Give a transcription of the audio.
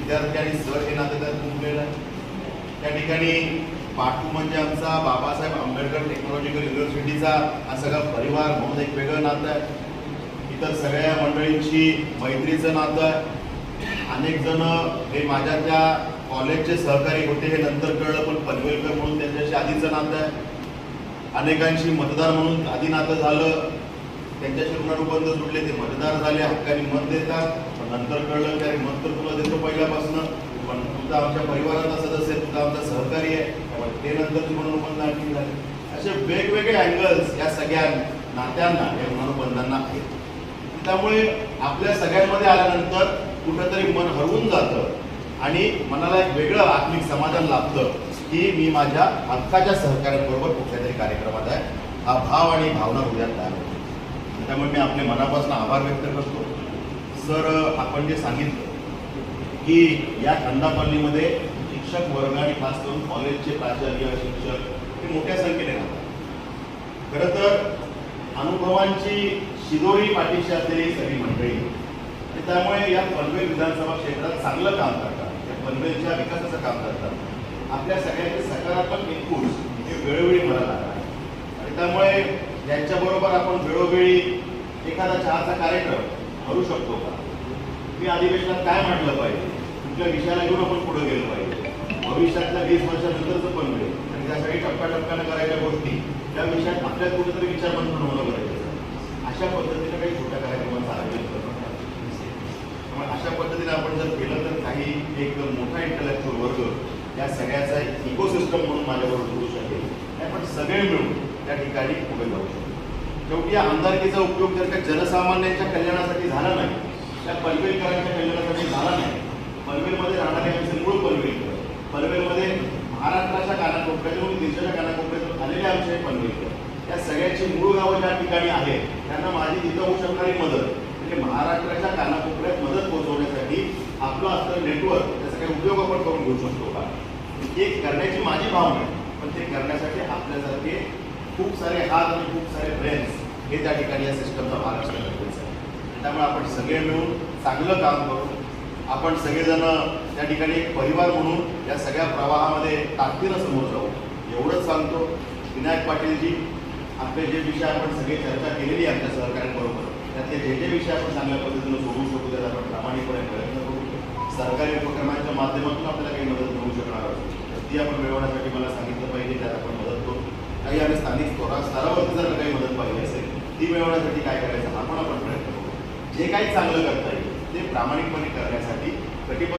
विद्यार्थी आणि सर हे नातं त्यात गुंतलेलं आहे. त्या ठिकाणी पाटू म्हणजे आमचा बाबासाहेब आंबेडकर टेक्नॉलॉजिकल युनिव्हर्सिटीचा हा सगळा परिवार म्हणून एक वेगळं नातं आहे. इतर सगळ्या मंडळींची मैत्रीचं नातं आहे. अनेक जण हे माझ्या त्या कॉलेजचे सहकारी होते हे नंतर कळलं, पण पनवेलकर म्हणून त्यांच्याशी आधीचं नातं आहे. अनेकांशी मतदार म्हणून आधी नातं झालं, त्यांच्याशी ऋणानुबंध जुडले, ते मतदार झाले, हक्काने मत देतात. पण नंतर कळलं की अरे मत तर तुला देतो पहिल्यापासून, पण तुझा आमच्या परिवाराचा सदस्य आहे, तुझा आमचा सहकारी आहे, त्यामुळे ते नंतर ऋणानुबंध आणखी झाले. असे वेगवेगळे अँगल्स या सगळ्या नात्यांना, या ऋणानुबंधांना आहेत. त्यामुळे आपल्या सगळ्यांमध्ये आल्यानंतर कुठंतरी मन हरवून जातं आणि मनाला एक वेगळं आत्मिक समाधान लाभतं की मी माझ्या हक्काच्या सहकाऱ्यांबरोबर कुठल्या तरी कार्यक्रमात आहे. हा भाव आणि भावना हृदयात तयार होतो. त्यामुळे मी आपले मनापासून आभार व्यक्त करतो. सर, आपण जे सांगितलं की या खंडापल्लीमध्ये शिक्षक वर्ग आणि खास करून कॉलेजचे प्राचार्य शिक्षक हे मोठ्या संख्येने राहतात. खरं तर अनुभवांची शिदोरी पाठीशी असलेली सगळी मंडळी आणि त्यामुळे या पनवेल विधानसभा क्षेत्रात चांगलं काम करतात, या पनवेलच्या विकासाचं काम करतात. आपल्या सगळ्यांचे सकारात्मक इनपुट्स हे वेळोवेळी मला लागतात आणि त्यामुळे यांच्याबरोबर आपण वेळोवेळी एखादा चहाचा कार्यक्रम करू शकतो का, मी अधिवेशनात काय म्हटलं पाहिजे, कुठल्या विषयाला घेऊन आपण पुढे गेलं पाहिजे, भविष्यातल्या 20 वर्षानंतरचं पनवेल आणि त्यासाठी टप्प्याटप्प्यानं करायच्या गोष्टी त्या विषयात आपल्यात कुठेतरी विचार मंथन होणं गरजेचं. अशा पद्धतीने काही छोट्या कार्यक्रमांचं आयोजन करतात. त्यामुळे अशा पद्धतीने आपण जर केलं तर काही एक मोठा इंटलेक्च्युअल वर्ग या सगळ्याचा इकोसिस्टम म्हणून माझ्याबरोबर जोडू शकेल. आपण सगळे मिळून त्या ठिकाणी पुढे जाऊ शकतो. शेवटी या आमदारकीचा उपयोग जर का जनसामान्यांच्या कल्याणासाठी झाला नाही, त्या पनवेलकरांच्या कल्याणासाठी झाला नाही, पनवेलमध्ये राहणारे आमचे मूळ पनवेलकर, पनवेलमध्ये महाराष्ट्राच्या कानाकोपऱ्यातून देशाच्या कानाकोपऱ्यातून आलेले आमचे पनवेलकर, या सगळ्याची मूळ गावं ज्या ठिकाणी आहेत त्यांना माझी तिथं होऊ शकणारी मदत म्हणजे महाराष्ट्राच्या कानाकोपऱ्यात मदत पोहोचवण्यासाठी आपलं असलेलं नेटवर्क त्याचा काही उपयोग आपण करून घेऊ शकतो का, हे करण्याची माझी भावना आहे. पण ते करण्यासाठी आपल्यासारखे खूप सारे हात आणि खूप सारे ब्रेन्स हे त्या ठिकाणी या सिस्टमचा भाग असणं गरजेचं आहे. त्यामुळे आपण सगळे मिळून चांगलं काम करू. आपण सगळेजण त्या ठिकाणी एक परिवार म्हणून या सगळ्या प्रवाहामध्ये ताकदीनं समोर जाऊ एवढंच सांगतो. विनायक पाटीलजी, आपले जे विषय आपण सगळे चर्चा केलेली आहे आमच्या सहकाऱ्यांबरोबर, त्यातले जे विषय आपण चांगल्या पद्धतीनं सोडवू शकू त्यात आपण प्रामाणिकपणे प्रयत्न करू. सरकारी उपक्रमांच्या माध्यमातून आपल्याला काही मदत मिळू शकणार असेल तर ती आपण मिळवण्यासाठी मला सांगितलं पाहिजे, त्यात आपण मदत करू. काही आम्ही स्थानिक स्तरावरती जर काही मदत पाहिजे असेल ती मिळवण्यासाठी काय करायचं हा पण आपण प्रयत्न करू. जे काही चांगलं करता येईल ते प्रामाणिकपणे करण्यासाठी कटिबद्ध